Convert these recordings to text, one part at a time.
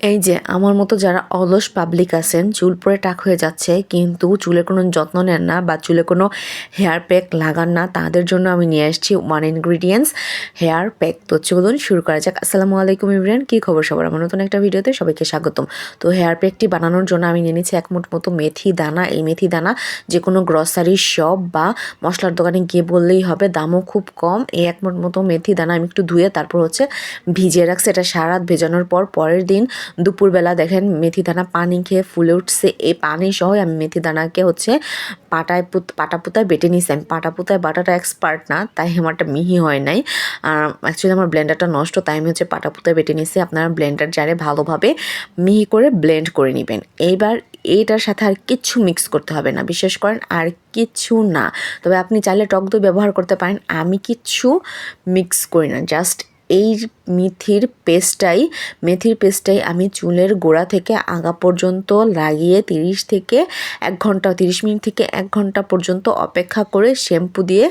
এই যে আমার মতো যারা অলস পাবলিক আছেন, চুল পড়ে টাক হয়ে যাচ্ছে কিন্তু চুলের কোনো যত্ন নেন না বা চুলে কোনো হেয়ার প্যাক লাগান না, তাদের জন্য আমি নিয়ে আসছি ওয়ান ইনগ্রিডিয়েন্টস হেয়ার প্যাক। তো চলুন শুরু করা যাক। আসসালামু আলাইকুম এভরিওয়ান, কী খবর সবার? আমার নতুন একটা ভিডিওতে সবাইকে স্বাগতম। তো হেয়ার প্যাকটি বানানোর জন্য আমি নিয়ে নিচ্ছি 1 মুঠ মতো মেথি দানা। এই মেথি দানা যে কোনো গ্রসারি শপ বা মশলার দোকানে গিয়ে বললেই হবে, দামও খুব কম। এই 1 মুঠ মতো মেথি দানা আমি একটু ধুয়ে তারপর ভিজিয়ে রাখছি। এটা সারা রাত ভেজানোর পর পরের দিন দুপুরবেলা দেখেন মেথি দানা পানি খেয়ে ফুলে উঠছে। এই পানি সহ আমি মেথি দানাকে পাটা পুতায় বেটে নিয়েছি। আমি পাটা পুতায় বাটাটা এক্সপার্ট না, তাই আমারটা মিহি হয় নাই। অ্যাকচুয়ালি আমার ব্লেন্ডারটা নষ্ট, তাই আমি পাটা পুতায় বেটে নিয়েছি। আপনারা ব্লেন্ডার জারে ভালোভাবে মিহি করে ব্লেন্ড করে নেবেন। এইবার এইটার সাথে আর কিচ্ছু মিক্স করতে হবে না, বিশ্বাস করেন, আর কিচ্ছু না। তবে আপনি চাইলে টক দই ব্যবহার করতে পারেন। আমি কিচ্ছু মিক্স করি না, জাস্ট এই মেথির পেস্টটাই আমি চুলের গোড়া থেকে আগা পর্যন্ত লাগিয়ে 30 মিনিট থেকে 1 ঘন্টা পর্যন্ত অপেক্ষা করে শ্যাম্পু দিয়ে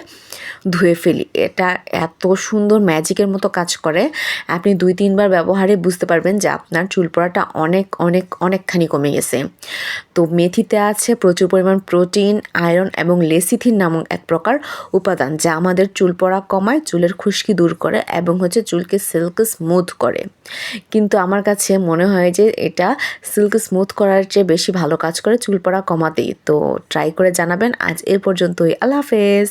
ধুয়ে ফেলি। এটা এত সুন্দর ম্যাজিকের মতো কাজ করে, আপনি 2-3 বার ব্যবহারে বুঝতে পারবেন যে আপনার চুল পড়াটা অনেকখানি কমে গেছে। তো মেথিতে আছে প্রচুর পরিমাণ প্রোটিন, আয়রন এবং লেসিথিন নামক এক প্রকার উপাদান, যা আমাদের চুল পড়া কমায়, চুলের খুশকি দূর করে এবং চুলকে সিল্ক স্মুথ করে। কিন্তু আমার কাছে মনে হয় যে এটা সিল্ক স্মুথ করার চেয়ে বেশি ভালো কাজ করে চুল পড়া কমাতেই। তো ট্রাই করে জানাবেন। আজ এ পর্যন্তই। আল্লাহ হাফেজ।